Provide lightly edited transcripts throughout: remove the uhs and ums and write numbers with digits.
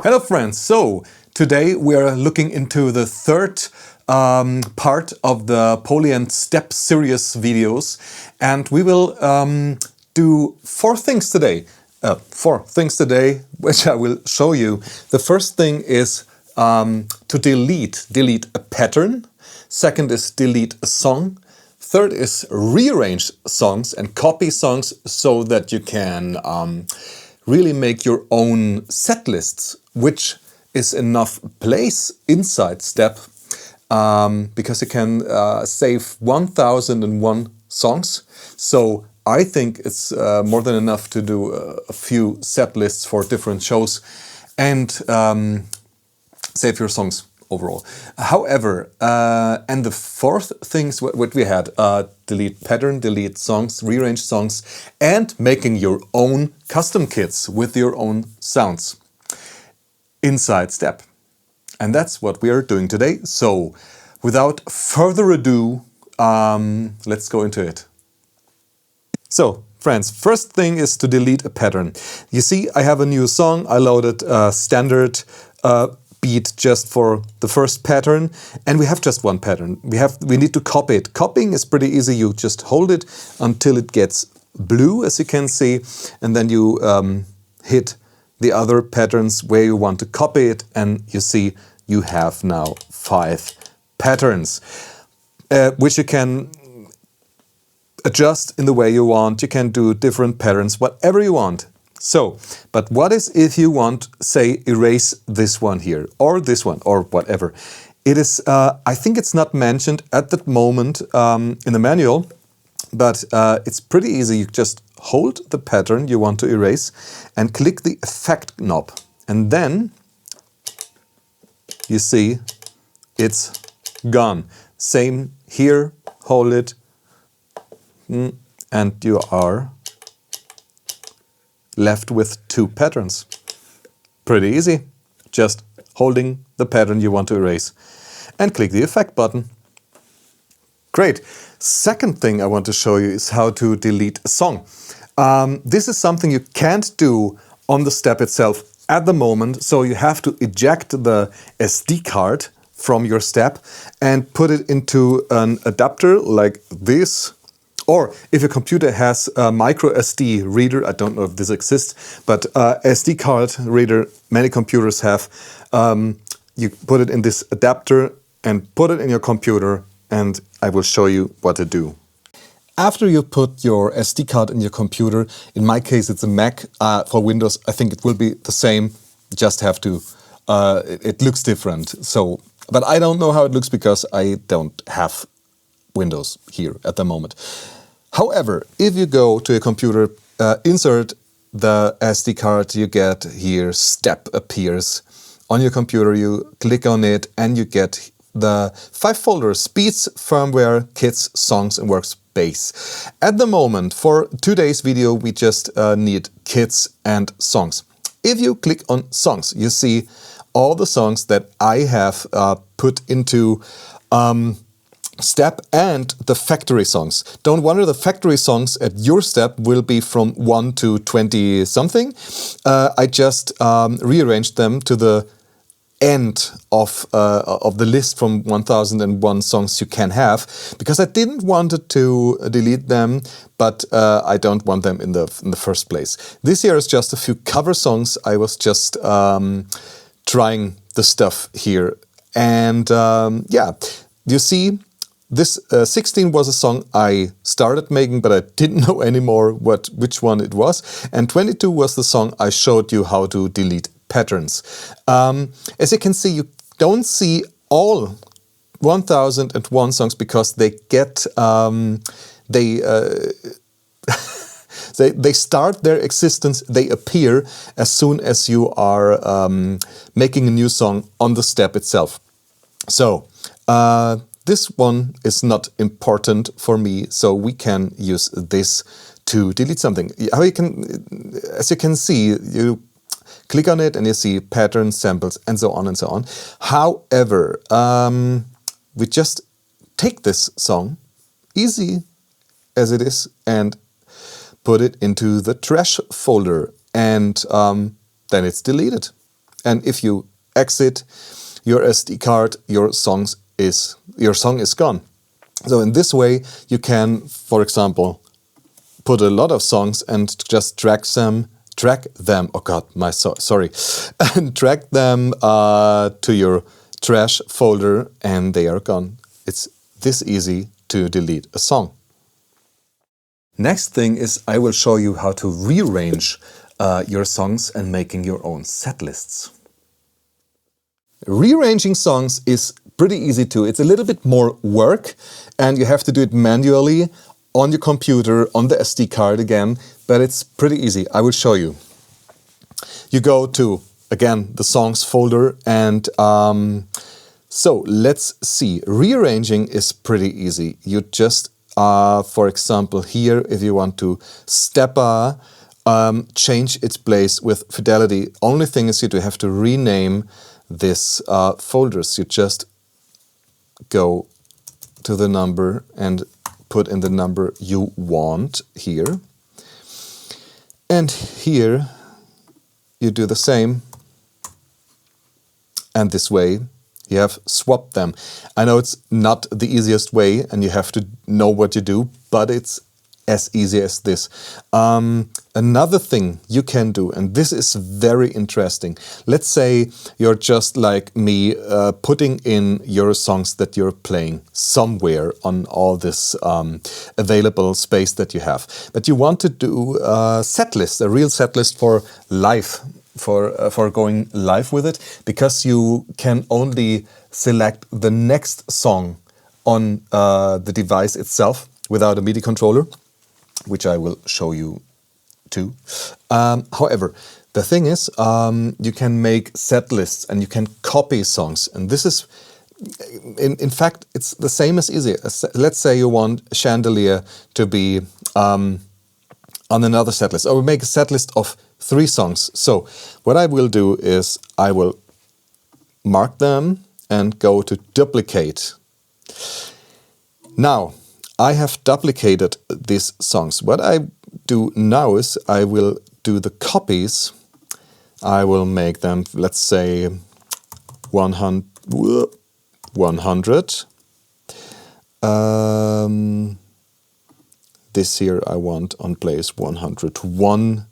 Hello friends, so today we are looking into the third part of the Polyend STEP series videos, and we will do four things today, which I will show you. The first thing is to delete a pattern. Second is delete a song. Third is rearrange songs and copy songs so that you can really make your own set lists, which is enough place inside STEP because you can save 1001 songs. So I think it's more than enough to do a few set lists for different shows and save your songs overall. However, and the fourth things what we had, delete pattern, delete songs, rearrange songs, and making your own custom kits with your own sounds inside STEP. And that's what we are doing today. So without further ado, let's go into it. So friends, first thing is to delete a pattern. You see, I have a new song. I loaded a standard beat just for the first pattern, and we have just one pattern. We need to copy it. Copying is pretty easy. You just hold it until it gets blue, as you can see, and then you hit the other patterns where you want to copy it, and you see you have now 5 patterns, which you can adjust in the way you want. You can do different patterns, whatever you want. So, but what is if you want, say, erase this one here, or this one, or whatever? It is, I think it's not mentioned at that moment in the manual, but it's pretty easy. You just hold the pattern you want to erase and click the effect knob. And then you see it's gone. Same here, hold it, and you are left with 2 patterns. Pretty easy. Just holding the pattern you want to erase and click the effect button. Great. Second thing I want to show you is how to delete a song. This is something you can't do on the STEP itself at the moment, so you have to eject the SD card from your STEP and put it into an adapter like this. Or if your computer has a micro SD reader, I don't know if this exists, but SD card reader many computers have, you put it in this adapter and put it in your computer, and I will show you what to do. After you put your SD card in your computer, in my case it's a Mac, for Windows I think it will be the same, just have to, it looks different. So, but I don't know how it looks because I don't have Windows here at the moment. However, if you go to a computer, insert the SD card, you get here STEP appears. On your computer you click on it and you get the 5 folders: Speeds, Firmware, Kits, Songs and Workspace. At the moment, for today's video, we just need Kits and Songs. If you click on Songs, you see all the songs that I have put into STEP and the factory songs. Don't wonder, the factory songs at your STEP will be from 1 to 20 something. I just rearranged them to the end of the list from 1001 songs you can have, because I didn't want to delete them, but I don't want them in the first place. This here is just a few cover songs. I was just trying the stuff here, and yeah, you see. This 16 was a song I started making, but I didn't know anymore which one it was. And 22 was the song I showed you how to delete patterns. As you can see, you don't see all 1001 songs because they get they start their existence, they appear as soon as you are making a new song on the STEP itself. So this one is not important for me, so we can use this to delete something. How you can, as you can see, you click on it and you see patterns, samples, and so on and so on. However, we just take this song, easy as it is, and put it into the trash folder, and then it's deleted. And if you exit your SD card, your song is gone. So in this way, you can, for example, put a lot of songs and just drag them. Oh God, sorry, and drag them to your trash folder, and they are gone. It's this easy to delete a song. Next thing is I will show you how to rearrange your songs and making your own set lists. Rearranging songs is pretty easy too. It's a little bit more work and you have to do it manually on your computer, on the SD card again, but it's pretty easy. I will show you. You go to, again, the songs folder and so let's see. Rearranging is pretty easy. You just, for example, here, if you want to stepper, change its place with fidelity. Only thing is you have to rename this folders. You just go to the number and put in the number you want here. And here you do the same. And this way you have swapped them. I know it's not the easiest way and you have to know what you do, but it's as easy as this. Another thing you can do, and this is very interesting. Let's say you're just like me, putting in your songs that you're playing somewhere on all this available space that you have. But you want to do a set list, a real set list for live, for going live with it, because you can only select the next song on the device itself without a MIDI controller, which I will show you too. However, the thing is, you can make set lists and you can copy songs. And this is, in fact, it's the same as easy. Let's say you want Chandelier to be on another set list. I will make a set list of 3 songs. So what I will do is I will mark them and go to duplicate. Now, I have duplicated these songs. What I do now is I will do the copies. I will make them, let's say, 100. This here I want on place 101.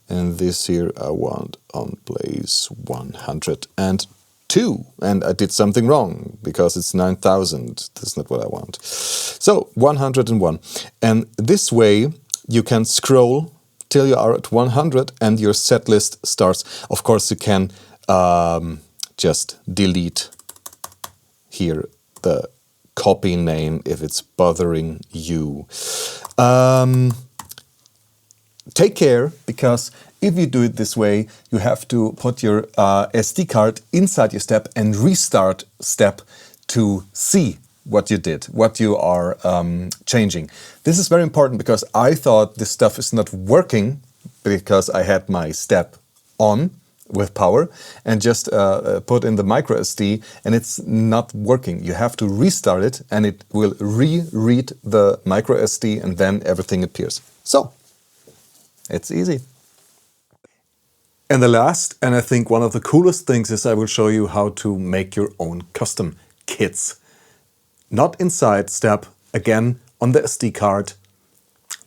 And this here I want on place 102. And I did something wrong because it's 9,000. That's not what I want. So 101. And this way you can scroll till you are at 100 and your set list starts. Of course, you can just delete here the copy name if it's bothering you. Take care, because if you do it this way, you have to put your SD card inside your step and restart step to see what you did, what you are changing. This is very important because I thought this stuff is not working because I had my step on with power and just put in the micro SD and it's not working. You have to restart it and it will reread the micro SD and then everything appears. So, it's easy. And the last, and I think one of the coolest things, is I will show you how to make your own custom kits. Not inside step, again on the SD card.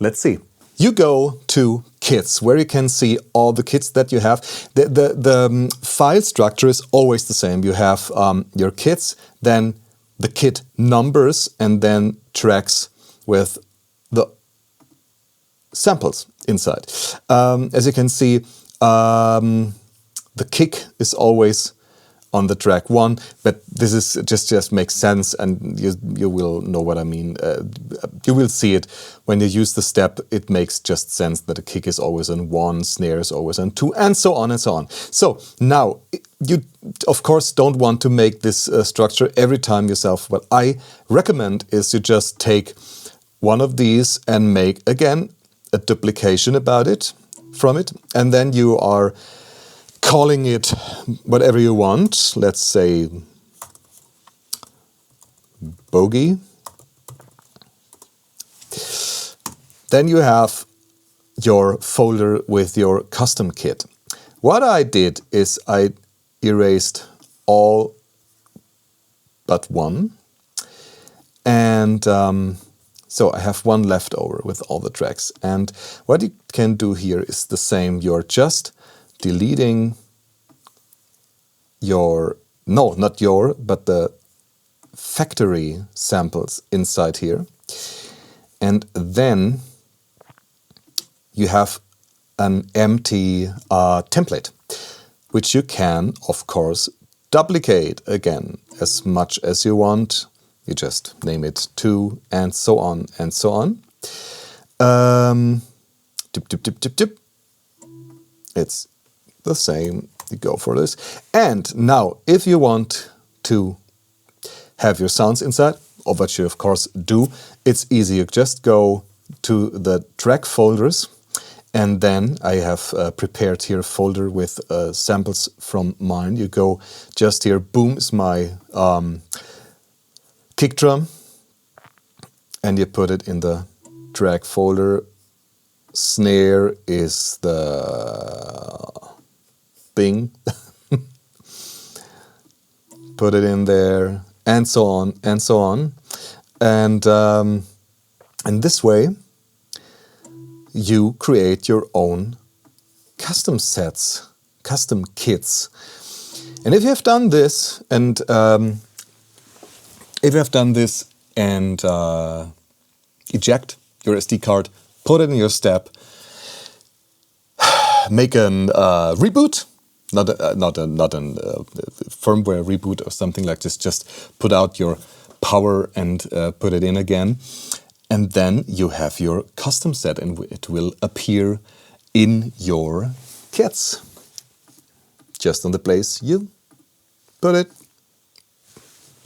Let's see. You go to kits, where you can see all the kits that you have. The file structure is always the same. You have your kits, then the kit numbers, and then tracks with the samples inside. As you can see, the kick is always on the track 1, but this is just makes sense, and you will know what I mean. You will see it when you use the step. It makes just sense that the kick is always on 1, snare is always on 2, and so on and so on. So now you of course don't want to make this structure every time yourself. What I recommend is you just take one of these and make again a duplication about it from it, and then you are calling it whatever you want. Let's say bogey. Then you have your folder with your custom kit. What I did is I erased all but one. And so I have one left over with all the tracks. And what you can do here is the same. You're just deleting your, no, not your, but the factory samples inside here. And then you have an empty template, which you can, of course, duplicate again as much as you want. You just name it 2 and so on and so on. Tip, tip, tip, tip, tip. It's the same. You go for this. And now, if you want to have your sounds inside, or what you of course do, it's easy. You just go to the track folders, and then I have prepared here a folder with samples from mine. You go just here, boom is my kick drum, and you put it in the track folder. Snare is the bing. Put it in there, and so on and so on. And this way you create your own custom sets, custom kits. And if you have done this and eject your SD card, put it in your step, make a reboot, not a firmware reboot or something like this. Just put out your power and put it in again, and then you have your custom set, and it will appear in your kits, just on the place you put it.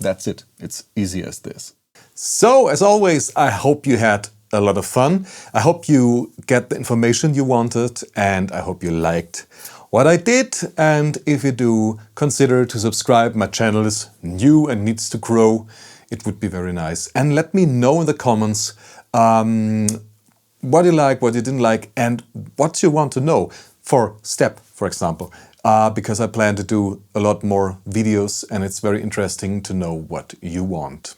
That's it. It's easy as this. So, as always, I hope you had a lot of fun. I hope you get the information you wanted, and I hope you liked what I did. And if you do, consider to subscribe. My channel is new and needs to grow. It would be very nice. And let me know in the comments what you like, what you didn't like, and what you want to know for STEP, for example. Because I plan to do a lot more videos, and it's very interesting to know what you want.